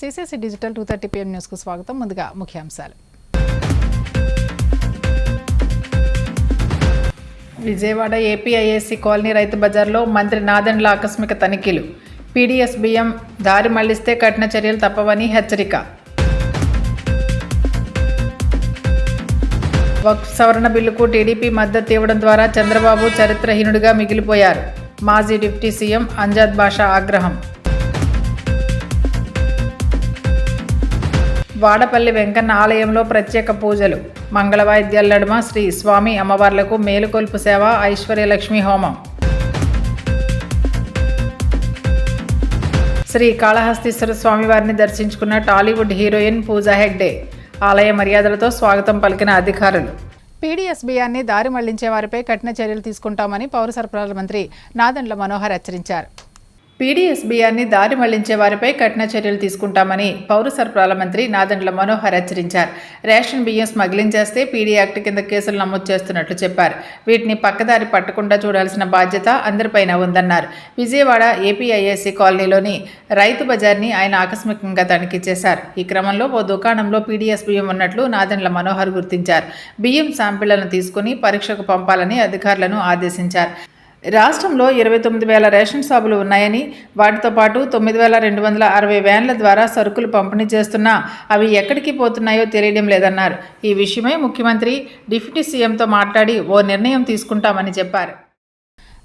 CCC digital 2:30 PM న్యూస్కు స్వాగతం. ముందుగా ముఖ్యాంశాలు. విజయవాడ ఏపీఐఏసీ కాలనీ రైతు బజార్లో మంత్రి నాదెండ్ల ఆకస్మిక తనిఖీలు. పీడీఎస్ బియ్యం దారి మళ్లిస్తే కఠిన చర్యలు తప్పవని హెచ్చరిక. వక్ఫ్ సవరణ బిల్లుకు టీడీపీ మద్దతు ఇవ్వడం ద్వారా చంద్రబాబు చరిత్రహీనుడిగా మిగిలిపోయారు. మాజీ డిప్యూటీ సీఎం అంజాద్ బాషా ఆగ్రహం. వాడపల్లి వెంకన్న ఆలయంలో ప్రత్యేక పూజలు. మంగళ వాయిద్యాల నడుమ శ్రీ స్వామి అమ్మవార్లకు మేలుకొల్పు సేవ, ఐశ్వర్యలక్ష్మి హోమం. శ్రీ కాళహస్తీశ్వర స్వామివారిని దర్శించుకున్న టాలీవుడ్ హీరోయిన్ పూజా హెగ్డే. ఆలయ మర్యాదలతో స్వాగతం పలికిన అధికారులు. పీడీఎస్ బియ్యాన్ని దారి మళ్లించే వారిపై కఠిన చర్యలు తీసుకుంటామని పౌర సరఫరాల మంత్రి నాదెండ్ల మనోహర్ హెచ్చరించారు. పీడీఎస్ బియ్యాన్ని దారి మళ్లించే వారిపై కఠిన చర్యలు తీసుకుంటామని పౌర సరఫరాల మంత్రి నాదెండ్ల మనోహర్ హెచ్చరించారు. రేషన్ బియ్యం స్మగ్లింగ్ చేస్తే పీడీ యాక్ట్ కింద కేసులు నమోదు చేస్తున్నట్లు చెప్పారు. వీటిని పక్కదారి పట్టకుండా చూడాల్సిన బాధ్యత అందరిపైన ఉందన్నారు. విజయవాడ ఏపీఐఏసీ కాలనీలోని రైతు బజార్ని ఆయన ఆకస్మికంగా తనిఖీ చేశారు. ఈ క్రమంలో ఓ దుకాణంలో పీడీఎస్ బియ్యం ఉన్నట్లు నాదెండ్ల మనోహర్ గుర్తించారు. బియ్యం శాంపిళ్లను తీసుకుని పరీక్షకు పంపాలని అధికారులను ఆదేశించారు. రాష్ట్రంలో 29,000 రేషన్ షాపులు ఉన్నాయని, వాటితో పాటు 9,260 వ్యాన్ల ద్వారా సరుకులు పంపిణీ చేస్తున్నా అవి ఎక్కడికి పోతున్నాయో తెలియడం లేదన్నారు. ఈ విషయమై ముఖ్యమంత్రి డిప్యూటీ సీఎంతో మాట్లాడి ఓ నిర్ణయం తీసుకుంటామని చెప్పారు.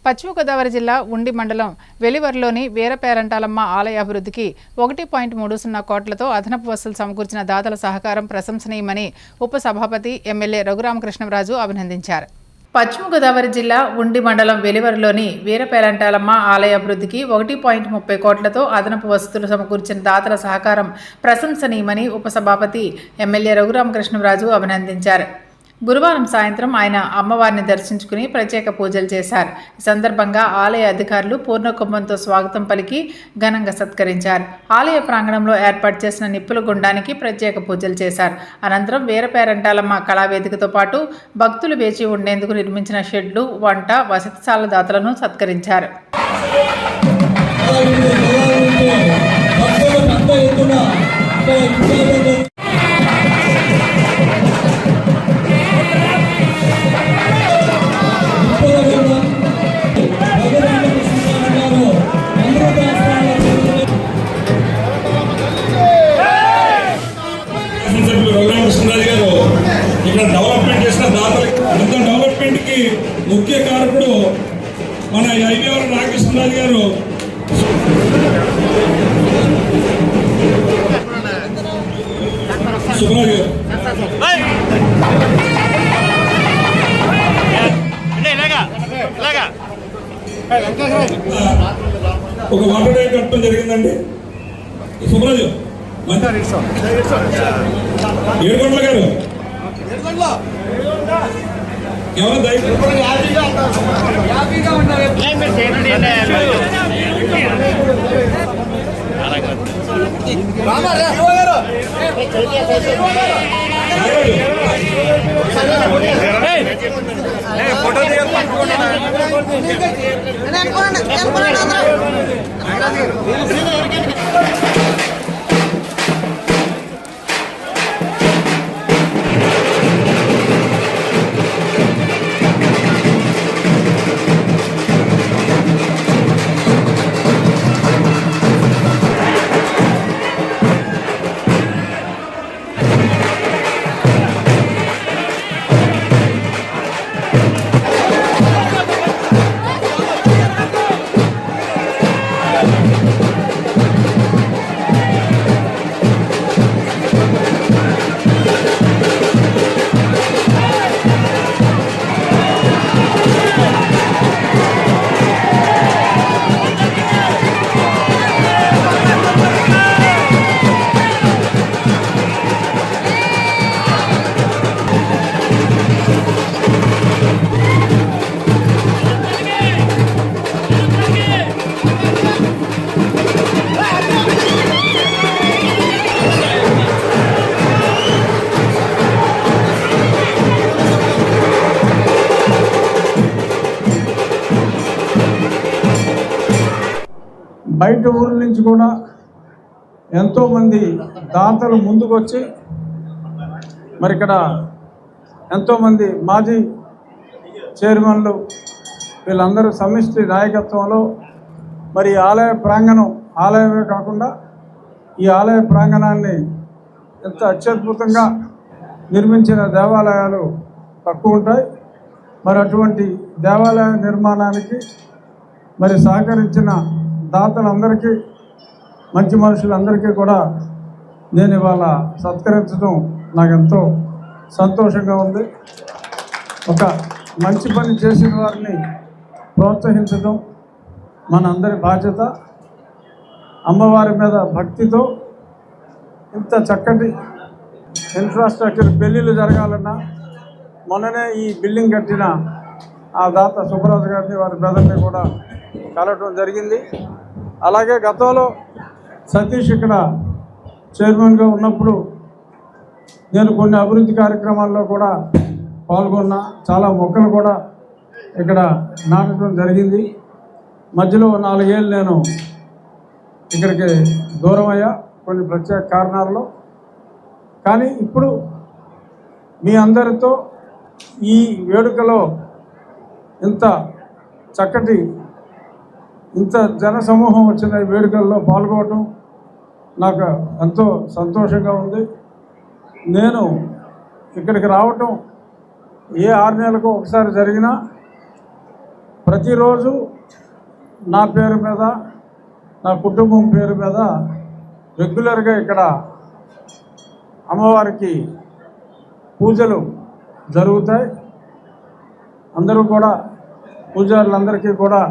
పశ్చిమ గోదావరి జిల్లా ఉండి మండలం వెలివర్లోని వీరపేరంటాలమ్మ ఆలయ అభివృద్ధికి 1.30 కోట్లతో అదనపు వసూలు సమకూర్చిన దాతల సహకారం ప్రశంసనీయమని ఉపసభాపతి ఎమ్మెల్యే రఘురామకృష్ణరాజు అభినందించారు. పశ్చిమ గోదావరి జిల్లా ఉండి మండలం వెలివరిలోని వీరపేరంటాలమ్మ ఆలయ అభివృద్ధికి 1.30 కోట్లతో అదనపు వసతులు సమకూర్చిన దాతల సహకారం ప్రశంసనీయమని ఉపసభాపతి ఎమ్మెల్యే రఘురామకృష్ణరాజు అభినందించారు. గురువారం సాయంత్రం ఆయన అమ్మవారిని దర్శించుకుని ప్రత్యేక పూజలు చేశారు. ఈ సందర్భంగా ఆలయ అధికారులు పూర్ణకుంభంతో స్వాగతం పలికి ఘనంగా సత్కరించారు. ఆలయ ప్రాంగణంలో ఏర్పాటు చేసిన నిప్పుల గుండానికి ప్రత్యేక పూజలు చేశారు. అనంతరం వీరపేరంటాలమ్మ కళావేదికతో పాటు భక్తులు వేచి ఉండేందుకు నిర్మించిన షెడ్లు, వంట, వసతిశాల దాతలను సత్కరించారు. ఇక్కడ డెవలప్మెంట్ చేసిన దాతలు అంత డెవలప్మెంట్కి ముఖ్య కారకుడు మన ఐవీఆర్ నాగకృష్ణరాజు గారు. సుబ్రాజు ఒక వాటర్ ట్యాంక్ కట్టడం జరిగిందండి. సుబ్రాజు ఏడుకొండల గారు ఎవరు బయట ఊరి నుంచి కూడా ఎంతోమంది దాతలు ముందుకొచ్చి మరి ఇక్కడ ఎంతోమంది మాజీ చైర్మన్లు వీళ్ళందరూ సమిష్టి నాయకత్వంలో మరి ఆలయ ప్రాంగణం ఆలయమే కాకుండా ఈ ఆలయ ప్రాంగణాన్ని ఎంత అత్యద్భుతంగా నిర్మించిన దేవాలయాలు తక్కువ ఉంటాయి. మరి అటువంటి దేవాలయ నిర్మాణానికి మరి సహకరించిన దాతలందరికీ మంచి మనుషులందరికీ కూడా నేను ఇవాళ సత్కరించడం నాకు ఎంతో సంతోషంగా ఉంది. ఒక మంచి పని చేసిన వారిని ప్రోత్సహించడం మనందరి బాధ్యత. అమ్మవారి మీద భక్తితో ఇంత చక్కటి ఇన్ఫ్రాస్ట్రక్చర్ పెళ్ళిళ్ళు జరగాలన్నా మొన్ననే ఈ బిల్డింగ్ కట్టిన ఆ దాత సుబ్బరాజు గారిని వారి బ్రదర్ని కూడా కలవటం జరిగింది. అలాగే గతంలో సతీష్ ఇక్కడ చైర్మన్గా ఉన్నప్పుడు నేను కొన్ని అభివృద్ధి కార్యక్రమాల్లో కూడా పాల్గొన్నా. చాలా మొక్కలు కూడా ఇక్కడ నాటడం జరిగింది. మధ్యలో 4 ఏళ్ళు నేను ఇక్కడికి దూరం అయ్యా కొన్ని ప్రత్యేక కారణాల్లో. కానీ ఇప్పుడు మీ అందరితో ఈ వేడుకలో ఇంత చక్కటి ఇంత జనసమూహం వచ్చిన ఈ వేడుకల్లో పాల్గొనడం నాకు ఎంతో సంతోషంగా ఉంది. నేను ఇక్కడికి రావటం ఏ 6 నెలలకు ఒకసారి జరిగినా ప్రతిరోజు నా పేరు మీద నా కుటుంబం పేరు మీద రెగ్యులర్గా ఇక్కడ అమ్మవారికి పూజలు జరుగుతాయి. అందరూ కూడా పూజారులందరికీ కూడా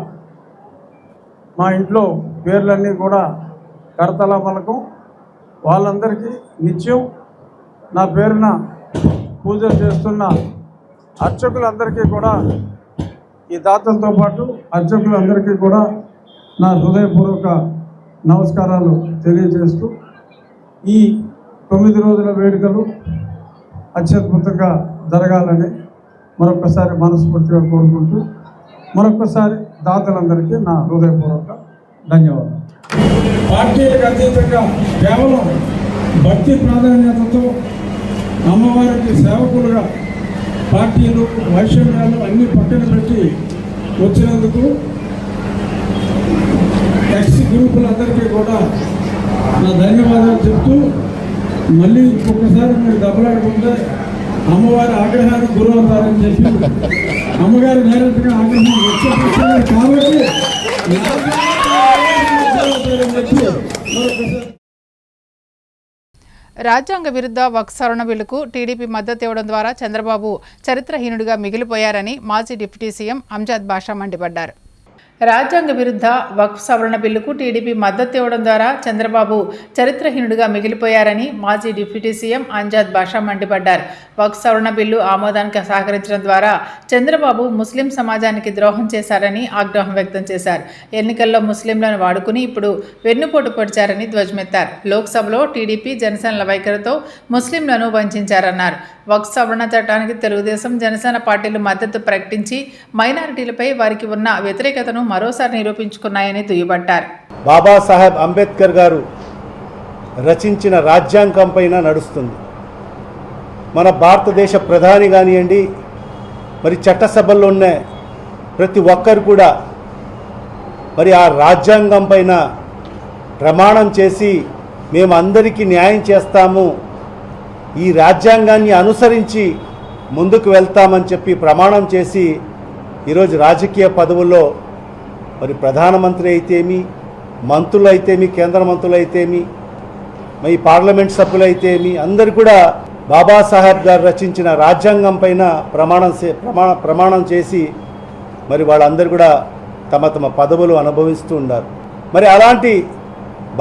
మా ఇంట్లో పేర్లన్నీ కూడా కరతల పలకం. వాళ్ళందరికీ నిత్యం నా పేరున పూజ చేస్తున్న అర్చకులందరికీ కూడా ఈ దాతలతో పాటు అర్చకులందరికీ కూడా నా హృదయపూర్వక నమస్కారాలు తెలియజేస్తూ ఈ 9 రోజుల వేడుకలు అత్యద్భుతంగా జరగాలని మరొకసారి మనస్ఫూర్తిగా కోరుకుంటూ మరొకసారి దాతలందరికీ నా హృదయపూర్వక ధన్యవాదాలు. పార్టీలకు అతీతంగా కేవలం భక్తి ప్రాధాన్యతతో అమ్మవారికి సేవకులుగా పార్టీలు వైషమ్యాలు అన్ని పక్కన పెట్టి వచ్చినందుకు ఎక్స్ గ్రూపులందరికీ కూడా నా ధన్యవాదాలు చెప్తూ మళ్ళీ ఇంకొకసారి మీరు దెబ్బలాడుకుంటే అమ్మవారి ఆగ్రహానికి గురవుతారని చెప్పి అమ్మగారు డైరెక్ట్గా ఆగ్రహం వచ్చేసారు కాబట్టి రాజ్యాంగ విరుద్ధ వక్ఫ్ సవరణ బిల్లుకు టీడీపీ మద్దతు ఇవ్వడం ద్వారా చంద్రబాబు చరిత్రహీనుడిగా మిగిలిపోయారని మాజీ డిప్యూటీ సీఎం అంజద్ బాషా మండిపడ్డారు. రాజ్యాంగ విరుద్ధ వక్ఫ్ సవరణ బిల్లుకు టీడీపీ మద్దతు ఇవ్వడం ద్వారా చంద్రబాబు చరిత్రహీనుడిగా మిగిలిపోయారని మాజీ డిప్యూటీ సీఎం అంజద్ బాషా మండిపడ్డారు. వక్ఫ్ సవరణ బిల్లు ఆమోదానికి సహకరించడం ద్వారా చంద్రబాబు ముస్లిం సమాజానికి ద్రోహం చేశారని ఆగ్రహం వ్యక్తం చేశారు. ఎన్నికల్లో ముస్లింలను వాడుకుని ఇప్పుడు వెన్నుపోటు పొడిచారని ధ్వజమెత్తారు. లోక్సభలో టీడీపీ జనసేనల వైఖరితో ముస్లింలను వంచారన్నారు. వక్ఫ్ సవరణ చట్టానికి తెలుగుదేశం జనసేన పార్టీలు మద్దతు ప్రకటించి మైనారిటీలపై వారికి ఉన్న వ్యతిరేకతను మరోసారి నిరూపించుకున్నాయని దుయ్యబట్టారు. బాబాసాహెబ్ అంబేద్కర్ గారు రచించిన రాజ్యాంగం పైన నడుస్తుంది. మన భారతదేశ ప్రధాని కానివ్వండి, మరి చట్టసభల్లో ఉన్న ప్రతి ఒక్కరు కూడా మరి ఆ రాజ్యాంగం పైన ప్రమాణం చేసి మేము అందరికీ న్యాయం చేస్తాము, ఈ రాజ్యాంగాన్ని అనుసరించి ముందుకు వెళ్తామని చెప్పి ప్రమాణం చేసి ఈరోజు రాజకీయ పదవుల్లో మరి ప్రధానమంత్రి అయితేమి, మంత్రులు అయితేమి, కేంద్ర మంత్రులు అయితేమి, మరి పార్లమెంట్ సభ్యులు అయితేమి అందరు కూడా బాబాసాహెబ్ గారు రచించిన రాజ్యాంగం పైన ప్రమాణం చేసి మరి వాళ్ళందరూ కూడా తమ తమ పదవులు అనుభవిస్తూ ఉన్నారు. మరి అలాంటి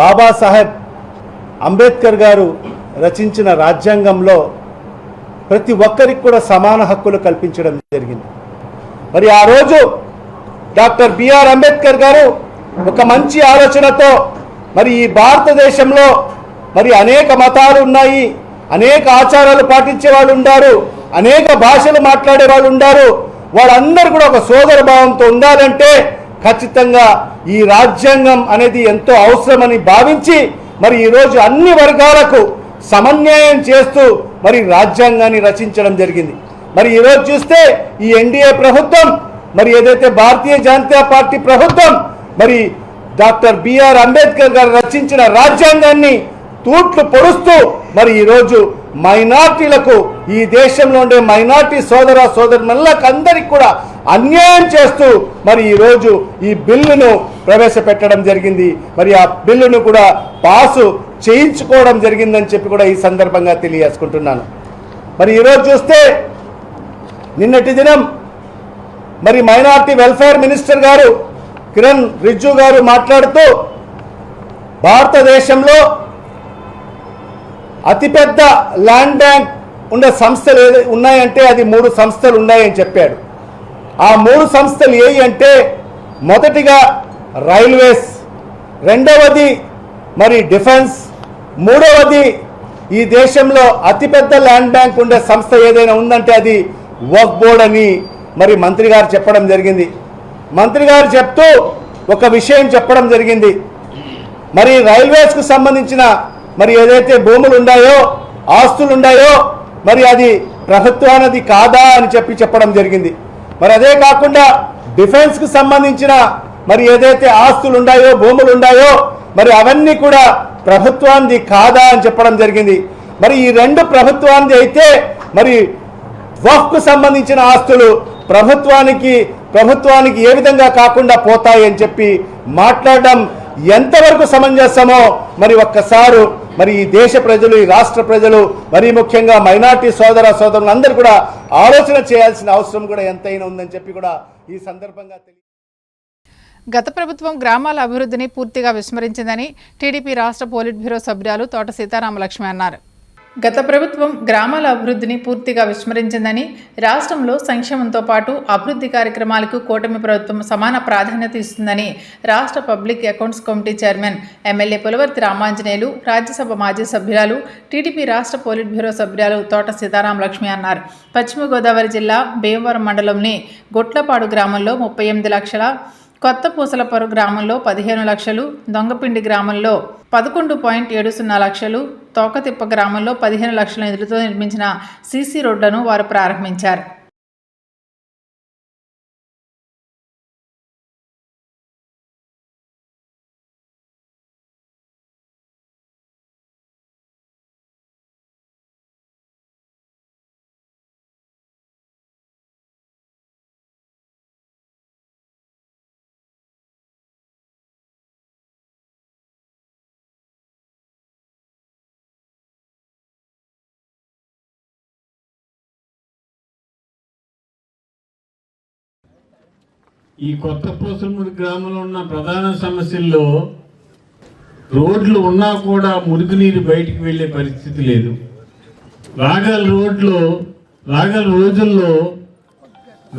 బాబాసాహెబ్ అంబేద్కర్ గారు రచించిన రాజ్యాంగంలో ప్రతి ఒక్కరికి కూడా సమాన హక్కులు కల్పించడం జరిగింది. మరి ఆ రోజు డాక్టర్ బిఆర్ అంబేద్కర్ గారు ఒక మంచి ఆలోచనతో మరి ఈ భారతదేశంలో మరి అనేక మతాలు ఉన్నాయి, అనేక ఆచారాలు పాటించే వాళ్ళు ఉన్నారు, అనేక భాషలు మాట్లాడే వాళ్ళు ఉన్నారు, వాళ్ళందరూ కూడా ఒక సోదర భావంతో ఉండాలంటే ఖచ్చితంగా ఈ రాజ్యాంగం అనేది ఎంతో అవసరమని భావించి మరి ఈరోజు అన్ని వర్గాలకు సమన్వయం చేస్తూ మరి రాజ్యాంగాన్ని రచించడం జరిగింది. మరి ఈరోజు చూస్తే ఈ ఎన్డీఏ ప్రభుత్వం, మరి ఏదైతే భారతీయ జనతా పార్టీ ప్రభుత్వం, మరి డాక్టర్ బిఆర్ అంబేద్కర్ గారు రచించిన రాజ్యాంగాన్ని తూట్లు పొడుస్తూ మరి ఈరోజు మైనార్టీలకు, ఈ దేశంలో ఉండే మైనార్టీ సోదర సోదరులకు అందరికి కూడా అన్యాయం చేస్తూ మరి ఈరోజు ఈ బిల్లును ప్రవేశపెట్టడం జరిగింది. మరి ఆ బిల్లును కూడా పాసు చేయించుకోవడం జరిగిందని చెప్పి కూడా ఈ సందర్భంగా తెలియజేసుకుంటున్నాను. మరి ఈరోజు చూస్తే నిన్నటి దినం మరి మైనార్టీ వెల్ఫేర్ మినిస్టర్ గారు కిరణ్ రిజ్జు గారు మాట్లాడుతూ భారతదేశంలో అతిపెద్ద ల్యాండ్ బ్యాంక్ ఉండే సంస్థలు ఉన్నాయంటే అది 3 సంస్థలు ఉన్నాయని చెప్పాడు. ఆ 3 సంస్థలు ఏవి అంటే, మొదటిగా రైల్వేస్, రెండవది మరి డిఫెన్స్, మూడవది ఈ దేశంలో అతిపెద్ద ల్యాండ్ బ్యాంక్ ఉండే సంస్థ ఏదైనా ఉందంటే అది వక్ఫ్ బోర్డ్ అని మరి మంత్రి గారు చెప్పడం జరిగింది. మంత్రి గారు చెప్తూ ఒక విషయం చెప్పడం జరిగింది. మరి రైల్వేస్కు సంబంధించిన మరి ఏదైతే భూములు ఉన్నాయో, ఆస్తులు ఉన్నాయో, మరి అది ప్రభుత్వానిది కాదా అని చెప్పడం జరిగింది. మరి అదే కాకుండా డిఫెన్స్కు సంబంధించిన మరి ఏదైతే ఆస్తులు ఉన్నాయో, భూములు ఉన్నాయో, మరి అవన్నీ కూడా ప్రభుత్వానిది కాదా అని చెప్పడం జరిగింది. మరి ఈ 2 ప్రభుత్వానిది అయితే మరి వక్ఫ్కు సంబంధించిన ఆస్తులు ప్రభుత్వానికి ఏ విధంగా కాకుండా పోతాయి అని చెప్పి మాట్లాడడం ఎంతవరకు సమంజసమో మరి ఒక్కసారి మరి ఈ దేశ ప్రజలు, ఈ రాష్ట్ర ప్రజలు, మరి ముఖ్యంగా మైనార్టీ సోదర సోదరులందరూ కూడా ఆలోచన చేయాల్సిన అవసరం కూడా ఎంతైనా ఉందని చెప్పి కూడా ఈ సందర్భంగా గత ప్రభుత్వం గ్రామాల అభివృద్ధిని పూర్తిగా విస్మరించిందని టీడీపీ రాష్ట్ర పోలిట్ బ్యూరో సభ్యురాలు తోట సీతారామలక్ష్మి అన్నారు. గత ప్రభుత్వం గ్రామాల అభివృద్ధిని పూర్తిగా విస్మరించిందని, రాష్ట్రంలో సంక్షేమంతో పాటు అభివృద్ధి కార్యక్రమాలకు కూటమి ప్రభుత్వం సమాన ప్రాధాన్యత ఇస్తుందని రాష్ట్ర public accounts committee chairman MLA Pulavarthi Ramanjaneyulu, Rajya Sabha మాజీ సభ్యురాలు, టీడీపీ రాష్ట్ర పోలిట్ బ్యూరో సభ్యురాలు తోట సీతారామలక్ష్మి అన్నారు. పశ్చిమ గోదావరి జిల్లా భీమవరం మండలంలోని గొట్లపాడు గ్రామంలో 38 లక్షల, కొత్త పూసలపరు గ్రామంలో 15 లక్షలు, దొంగపిండి గ్రామంలో 11.70 లక్షలు, తోకతిప్ప గ్రామంలో 15 లక్షల నిధులతో నిర్మించిన సీసీ రోడ్లను వారు ప్రారంభించారు. ఈ కొత్త పూసలమూడి గ్రామంలో ఉన్న ప్రధాన సమస్యల్లో రోడ్లు ఉన్నా కూడా మురుగునీరు బయటికి వెళ్ళే పరిస్థితి లేదు. రాగల రోజుల్లో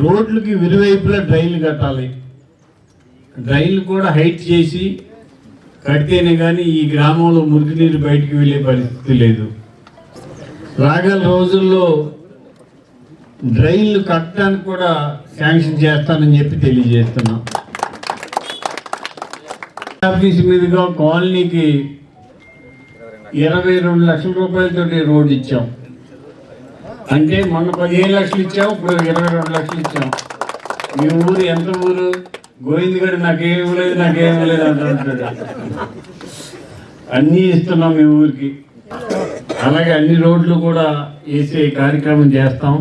రోడ్లకి ఇరువైపులా డ్రైన్లు కట్టాలి. డ్రైన్లు కూడా హైట్ చేసి కడితేనే కానీ ఈ గ్రామంలో మురుగునీరు బయటికి వెళ్ళే పరిస్థితి లేదు. రాగల రోజుల్లో డ్రైన్లు కట్టడానికి కూడా శాంక్షన్ చేస్తానని చెప్పి తెలియజేస్తున్నాం. ఆఫీస్ మీదుగా కాలనీకి 22 లక్షల రూపాయలతో రోడ్డు ఇచ్చాం. అంటే మొన్న 15 లక్షలు ఇచ్చాం, ఇప్పుడు 22 లక్షలు ఇచ్చాం. మీ ఊరు ఎంత ఊరు? గోవిందగడ నాకేమీ లేదు అంటుంటాడు. అన్నీ ఇస్తున్నాం మీ ఊరికి. అలాగే అన్ని రోడ్లు కూడా వేసే కార్యక్రమం చేస్తాం.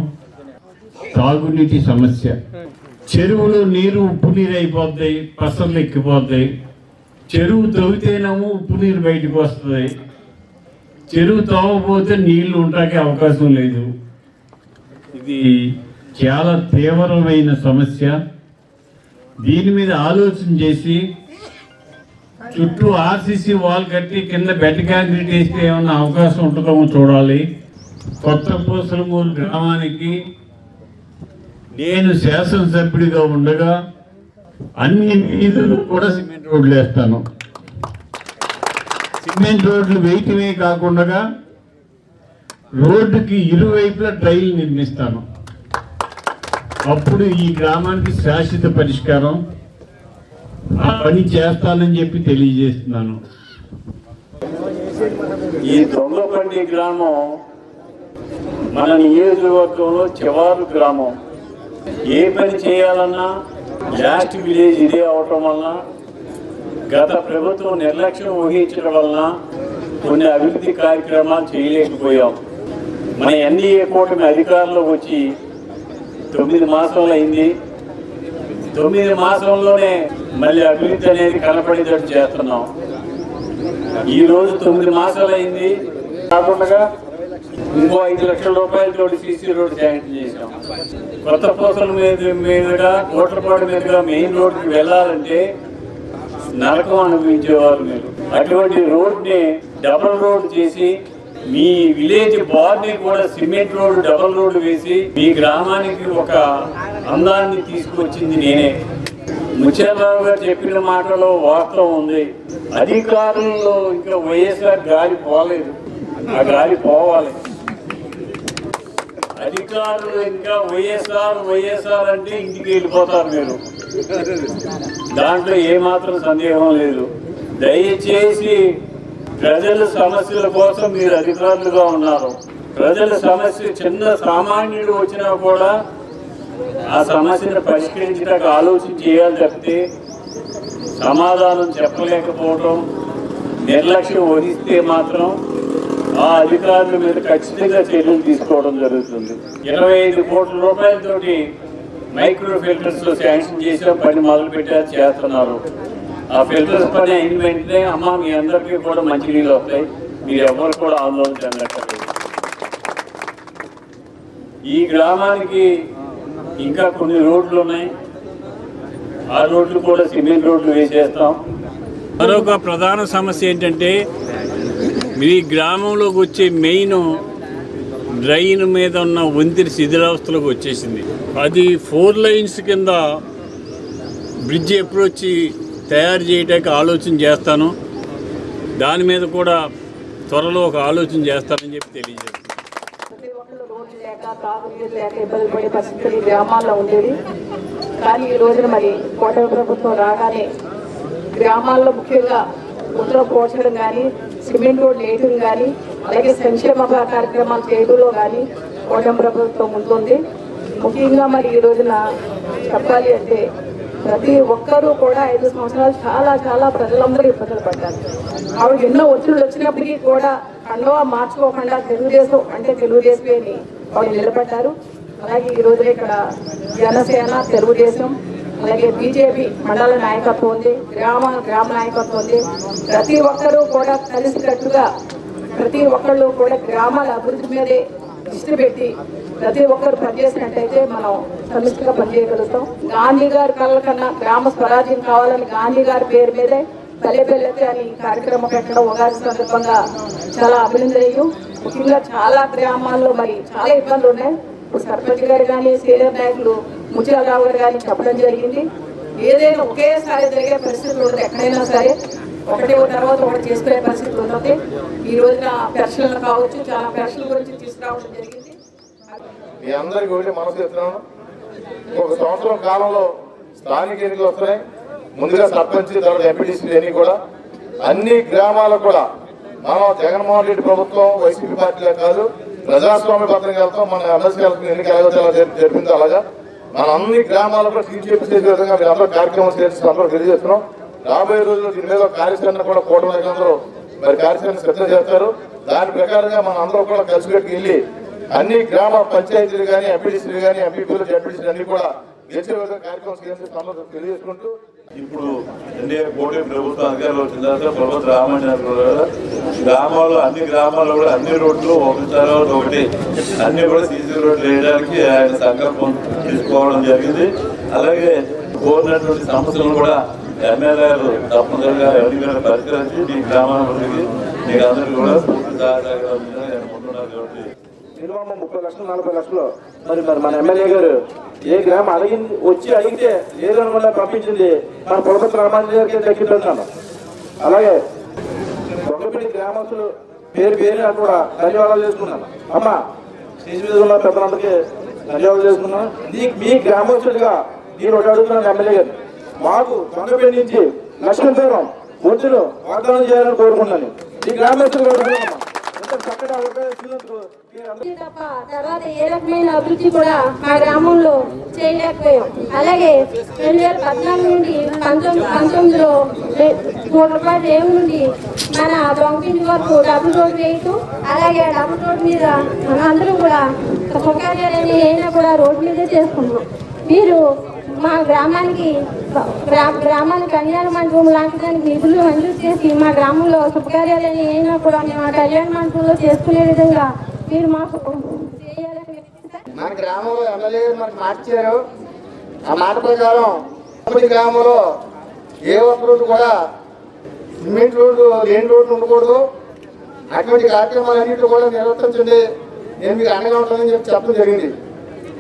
తాగునీటి సమస్య, చెరువులో నీరు ఉప్పు నీరు అయిపోతాయి, పసర్లు ఎక్కిపోతాయి. చెరువు తవ్వితేనేమో ఉప్పు నీరు బయటకు వస్తుంది, చెరువు తవ్వకపోతే నీళ్లు ఉండటానికి అవకాశం లేదు. ఇది చాలా తీవ్రమైన సమస్య. దీని మీద ఆలోచన చేసి చుట్టూ ఆర్సీసీ వాల్ కట్టి కింద బెడ్ కాంక్రీట్ వేస్తే ఏమన్నా అవకాశం ఉంటుందో చూడాలి. కొత్త పూసలమూరు గ్రామానికి నేను శాసనసభ్యుడిగా ఉండగా అన్ని వీధులు కూడా సిమెంట్ రోడ్లు వేస్తాను. సిమెంట్ రోడ్లు వేయటమే కాకుండా రోడ్డుకి ఇరువైపులా డ్రైన్లు నిర్మిస్తాను. అప్పుడు ఈ గ్రామానికి శాశ్వత పరిష్కారం. ఆ పని చేస్తానని చెప్పి తెలియజేస్తున్నాను. ఈ దొంగపల్లి గ్రామం మన నియోజకవర్గంలో చివరి గ్రామం. ఏ పని చేయాలన్నా లాస్ట్ విలేజ్ ఇదే అవటం వలన, గత ప్రభుత్వం నిర్లక్ష్యం వహించడం వలన కొన్ని అభివృద్ధి కార్యక్రమాలు చేయలేకపోయాం. మన ఎన్డీఏ కూటమి అధికారంలోకి వచ్చి 9 మాసాలు అయింది. 9 మాసంలోనే మళ్ళీ అభివృద్ధి అనేది కనపడేటట్టు చేస్తున్నాం. ఈరోజు 9 మాసాలు అయింది. కాకుండా ఇంకో 5 లక్షల రూపాయలతో సీసీ రోడ్డు శాంక్షన్ చేశాం. కొత్త పూసల మీదుగా కోట్లపాడు మీదుగా మెయిన్ రోడ్డుకి వెళ్ళాలంటే నరకం అనుభవించేవారు మీరు. అటువంటి రోడ్ని డబుల్ రోడ్ చేసి మీ విలేజ్ బార్ని కూడా సిమెంట్ రోడ్డు డబుల్ రోడ్డు వేసి మీ గ్రామానికి ఒక అందాన్ని తీసుకొచ్చింది నేనే. ముత్యాలరావు గారు చెప్పిన మాటలో వాస్తవం ఉంది. అధికారుల్లో ఇంకా వైఎస్ఆర్ గాలి పోలేదు, ఆ గాలి పోవాలి. అధికారులు ఇంకా వైఎస్ఆర్ అంటే ఇంటికి వెళ్ళిపోతారు మీరు. దాంట్లో ఏమాత్రం సందేహం లేదు. దయచేసి ప్రజల సమస్యల కోసం మీరు అధికారులుగా ఉన్నారు. ప్రజల సమస్య చిన్న సామాన్యుడు వచ్చినా కూడా ఆ సమస్యను పరిష్కరించడానికి ఆలోచన చేయాలి తప్పితే సమాధానం చెప్పలేకపోవటం, నిర్లక్ష్యం వహిస్తే మాత్రం ఆ అధికారుల మీద ఖచ్చితంగా చర్యలు తీసుకోవడం జరుగుతుంది. 25 కోట్ల రూపాయలతోటి మైక్రో ఫిల్టర్స్ శాంక్షన్ చేసాం, పని మొదలు పెట్టారు, చేస్తున్నారు. ఆ ఫిల్టర్స్ పని అయిన వెంటనే అమ్మ మీ అందరికీ కూడా మంచినీళ్ళు వస్తాయి, మీరు ఎవరు కూడా ఆందోళన చెందక్కర్లేదు. ఈ గ్రామానికి ఇంకా కొన్ని రోడ్లు ఉన్నాయి, ఆ రోడ్లు కూడా సిమెంట్ రోడ్లు వేసేస్తాం. మరొక ప్రధాన సమస్య ఏంటంటే మీ గ్రామంలోకి వచ్చే మెయిన్ డ్రైన్ మీద ఉన్న వంతెన శిథిలావస్థలోకి వచ్చేసింది. అది 4 లైన్స్ కింద బ్రిడ్జ్ అప్రోచ్ తయారు చేయడానికి ఆలోచన చేస్తాను. దాని మీద కూడా త్వరలో ఒక ఆలోచన చేస్తానని చెప్పి తెలియజేస్తాను. ప్రతి ఒక్కళ్ళు రోడ్లు లేక తాగునీరు లేక ఇబ్బంది పడే పరిస్థితులు ఈ గ్రామాల్లో ఉండేది. కానీ ఈ రోజున మరి కూటమి ప్రభుత్వం రాగానే గ్రామాల్లో ముఖ్యంగా గుంతలు పోడ్చడం కానీ, సిమెంట్ రోడ్లు వేయడం కానీ, అలాగే సంక్షేమ కార్యక్రమాలు చేయడంలో కానీ కూటమి ప్రభుత్వం ఉంటుంది. ముఖ్యంగా మరి ఈ రోజున చెప్పాలి అంటే ప్రతి ఒక్కరూ కూడా 5 సంవత్సరాలు చాలా ప్రజలందరూ ఇబ్బందులు పడ్డారు. ఆవిడ ఎన్నో ఒత్తిళ్ళు వచ్చినప్పటికీ కూడా కండవా మార్చుకోకుండా తెలుగుదేశమే అని ఆవిడ నిలబడ్డారు. అలాగే ఈ రోజున ఇక్కడ జనసేన, తెలుగుదేశం, అలాగే బీజేపీ మండల నాయకత్వం ఉంది, గ్రామ నాయకత్వం ఉంది. ప్రతి ఒక్కరూ కూడా కలిసికట్టుగా ప్రతి ఒక్కళ్ళు కూడా గ్రామాల అభివృద్ధి మీదే దృష్టి పెట్టి ప్రతి ఒక్కరు పనిచేసినట్టయితే మనం సమిష్టిగా పనిచేయగలుగుతాం. గాంధీ గారి కళ్ళ కన్నా గ్రామ స్వరాజ్యం కావాలని గాంధీ గారి పేరు మీదే పల్లె అని కార్యక్రమం పెట్టడం ఉగాది సందర్భంగా చాలా అభినందనీయం. ముఖ్యంగా చాలా గ్రామాల్లో మరి చాలా ఇబ్బందులు ఉన్నాయి. ఇప్పుడు సర్పంచ్ గారు కానీ, సీనియర్ నాయకులు ముత్యాలరావు గారు కానీ చెప్పడం జరిగింది. ఏదైనా ఒకేసారి జరిగే పరిస్థితులు ఉంటుంది. ఎక్కడైనా సరే ఒకటి తర్వాత ఒకటి చేసుకునే పరిస్థితులు ఉంటుంది. ఈ రోజున పెన్షన్లు కావచ్చు, చాలా పెన్షన్ల గురించి తీసుకురావడం జరిగింది. మీ అందరికీ ఒకటి మనసు చెప్తున్నాను, ఒక సంవత్సరం కాలంలో స్థానిక ఎన్నికలు వస్తున్నాయి. ముందుగా సర్పంచ్, తర్వాత ఎంపీటీసీ ఎన్ని కూడా అన్ని గ్రామాలకు కూడా మనం జగన్మోహన్ రెడ్డి ప్రభుత్వం వైసీపీ పార్టీలో కాదు, ప్రజాస్వామ్య పత్రంగా వెళ్తాం. మన ఎమ్మెల్సీ ఎన్నికలు జరిపిందో అలాగా మన అన్ని గ్రామాలకు కూడా సీట్ చేసే విధంగా మీరు అందరూ కార్యక్రమం చేసి అందరూ తెలియజేస్తున్నాం. రాబోయే రోజుల్లో దీని మీద కార్యాచరణ కూడా కూటమి నాయకులందరూ మరి కార్యాచరణ సిద్ధం చేస్తారు. దాని ప్రకారంగా మన అందరూ కూడా కలిసికట్టుకు వెళ్ళి అన్ని గ్రామ పంచాయతీలు కానీ, ఎంపీటీసీలు కానీ, ఎంపీపీలు, జడ్పీటీసీలు అన్ని కూడా గెలిచే విధంగా కార్యక్రమం తెలియజేసుకుంటూ ఇప్పుడు ఎన్డీఏ కూటమి ప్రభుత్వం అధికారంలో వచ్చిన తర్వాత ప్రభుత్వ రామచంద్ర గ్రామాల్లో అన్ని గ్రామాల్లో కూడా అన్ని రోడ్లు ఒకటి అన్ని కూడా సీసీ రోడ్లు వేయడానికి ఆయన సంకల్పం తీసుకోవడం జరిగింది. అలాగే కోరినటువంటి సమస్యలను కూడా ఎమ్మెల్యేలు తప్పనిసరిగా ఎవరికైనా పరిష్కరించి మీ గ్రామాభివృద్ధికి మీకు అందరికీ కూడా పూర్తి సహాయకులుగా ముందున్నారు. కాబట్టి మినిమం 30 లక్షలు 40 లక్షలు మరి మన ఎమ్మెల్యే గారు ఏ గ్రామం అడిగితే లేదనకుండా పంపించింది మన పులపతి రామాంజీ గారికి దక్కింటున్నాను. అలాగే దొంగపల్లి గ్రామస్తులు పేరు కూడా ధన్యవాదాలు చేసుకున్నాను. అమ్మ స్టేజ్ మీద ఉన్న పెద్దలందరికీ ధన్యవాదాలు చేసుకున్నాను. మీ గ్రామస్తుడిగా నేను ఒకటి అడుగుతున్నాను ఎమ్మెల్యే గారు, మాకు దొంగపల్లి నుంచి లక్ష్మీపురం ఒడ్డును వాగ్దానం చేయాలని కోరుకున్నాను. ఈ గ్రామస్తులు కోరుకుంటున్నాం ఇంత చక్కగా ఉపయోగిస్తున్నందుకు తప్ప తర్వాత ఏ రకమైన అభివృద్ధి కూడా మా గ్రామంలో చేయలేకపోయాం. అలాగే 2014 నుండి 19లో 3 రూపాయలు ఏమి నుండి మన బొంకింటి వరకు డబుల్ రోడ్ వేయటం, అలాగే డబుల్ రోడ్ మీద అందరూ కూడా శుభకార్యాలని అయినా కూడా రోడ్డు మీదే చేసుకుంటున్నాం. మీరు మా గ్రామానికి కళ్యాణ మండపం లాంటిదానికి నిధులు మంజూరు చేసి మా గ్రామంలో శుభకార్యాలని అయినా కూడా మేము ఆ కళ్యాణ మండపంలో చేసుకునే విధంగా మీరు మాకు చేయాలని. మన గ్రామంలో ఎమ్మెల్యే మనకు మార్చారు. ఆ మాట ప్రకారం ప్రతి గ్రామంలో ఏ ఒక్క రోడ్డు కూడా సిమెంట్ రోడ్డు లేని రోడ్డు ఉండకూడదు. అటువంటి కార్యక్రమాలన్నింటిలో కూడా నిర్వర్తించండి, నేను మీకు అండగా ఉంటానని చెప్పడం జరిగింది.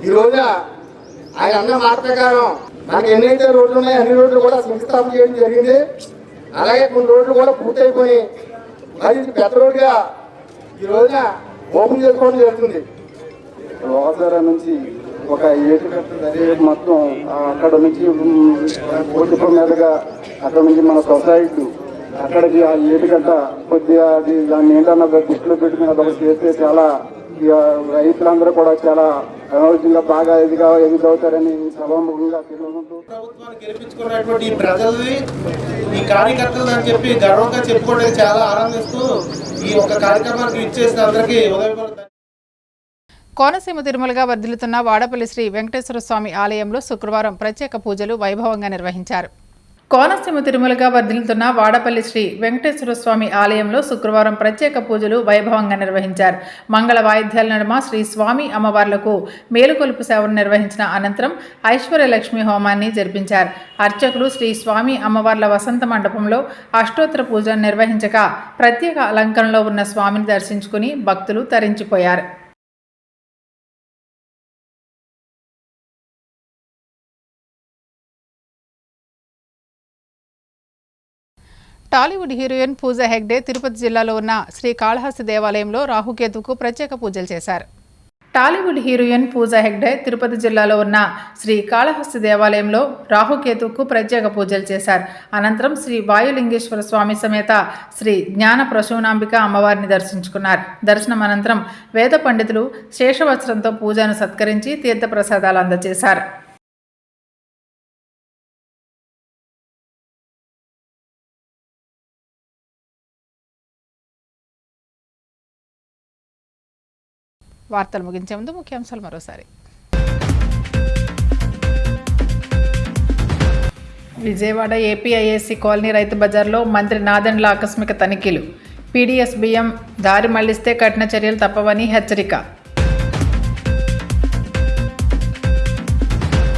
ఈ రోజున ఆయన అన్న మాట ప్రకారం మనకి ఎన్నైతే రోడ్లు ఉన్నాయో అన్ని రోడ్లు కూడా శంకుస్థాపన చేయడం జరిగింది. అలాగే కొన్ని రోడ్లు కూడా పూర్తయిపోయి అది పెద్ద రోడ్డుగా ఈ రోజున ఓపెన్ చేసుకోవడం జరుగుతుంది. వాసర నుంచి ఒక ఏటుకట్టు మొత్తం అక్కడ నుంచి ఓటుప మీదుగా అక్కడ నుంచి మన సొసైటీ అక్కడికి ఆ ఏటుగడ్డ కొద్దిగా అది దాన్ని ఏంటన్నా దృష్టిలో పెట్టుకుని అదొకటి చేస్తే చాలా రైతులందరూ కూడా చాలా అనారోగ్యంగా బాగా ఎదుగుతారని సభాముఖంగా తెలుసుకుంటూ ప్రభుత్వాన్ని గెలిపించుకున్నటువంటి ఈ ప్రజల్ని ఈ కార్యకర్తలు అని చెప్పి గర్వంగా చెప్పుకోవడానికి చాలా ఆనందిస్తూ ఈ ఒక కార్యక్రమానికి ఇచ్చేసిన అందరికీ ఉదయపూర్వక. కోనసీమ తిరుమలగా వర్ధిల్లుతున్న వాడపల్లి శ్రీ వెంకటేశ్వర స్వామి ఆలయంలో శుక్రవారం ప్రత్యేక పూజలు వైభవంగా నిర్వహించారు. కోనసీమ తిరుమలగా వర్ధిల్లుతున్న వాడపల్లి శ్రీ వెంకటేశ్వర స్వామి ఆలయంలో శుక్రవారం ప్రత్యేక పూజలు వైభవంగా నిర్వహించారు. మంగళ వాయిద్యాల నడుమ శ్రీ స్వామి అమ్మవార్లకు మేలుకొలుపు సేవను నిర్వహించిన అనంతరం ఐశ్వర్యలక్ష్మి హోమాన్ని జరిపించారు. అర్చకులు శ్రీ స్వామి అమ్మవార్ల వసంత మండపంలో అష్టోత్తర పూజను నిర్వహించగా ప్రత్యేక అలంకరణలో ఉన్న స్వామిని దర్శించుకుని భక్తులు తరించిపోయారు. టాలీవుడ్ హీరోయిన్ పూజా హెగ్డే తిరుపతి జిల్లాలో ఉన్న శ్రీ కాళహస్తి దేవాలయంలో రాహుకేతుకు ప్రత్యేక పూజలు చేశారు. టాలీవుడ్ హీరోయిన్ పూజా హెగ్డే తిరుపతి జిల్లాలో ఉన్న శ్రీ కాళహస్తి దేవాలయంలో రాహుకేతుకు ప్రత్యేక పూజలు చేశారు. అనంతరం శ్రీ వాయులింగేశ్వర స్వామి సమేత శ్రీ జ్ఞాన ప్రసూనాంబిక అమ్మవారిని దర్శించుకున్నారు. దర్శనం అనంతరం వేద పండితులు శేషవస్త్రంతో పూజను సత్కరించి తీర్థప్రసాదాలు అందజేశారు. వార్తలు ముగించే ముందు ముఖ్యాంశాలు మరోసారి. విజయవాడ ఏపీఐఏసీ కాలనీ రైతు బజార్లో మంత్రి నాదెండ్ల ఆకస్మిక తనిఖీలు. పీడీఎస్ బియ్యం దారి మళ్లిస్తే కఠిన చర్యలు తప్పవని హెచ్చరిక.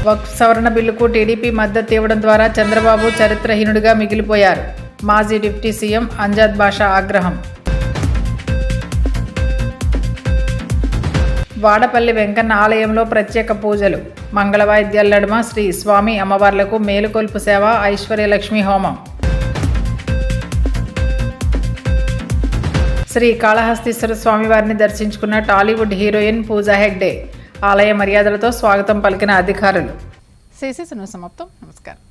వక్ఫ్ సవరణ బిల్లుకు టీడీపీ మద్దతు ఇవ్వడం ద్వారా చంద్రబాబు చరిత్రహీనుడిగా మిగిలిపోయారు. మాజీ డిప్యూటీ సీఎం అంజాద్ బాషా ఆగ్రహం. వాడపల్లి వెంకన్న ఆలయంలో ప్రత్యేక పూజలు. మంగళవాయిద్యాల నడుమ శ్రీ స్వామి అమ్మవార్లకు మేలుకొల్పు సేవ, ఐశ్వర్యలక్ష్మి హోమం. శ్రీ కాళహస్తీశ్వర స్వామివారిని దర్శించుకున్న టాలీవుడ్ హీరోయిన్ పూజా హెగ్డే. ఆలయ మర్యాదలతో స్వాగతం పలికిన అధికారులు. సమాప్తం. నమస్కారం.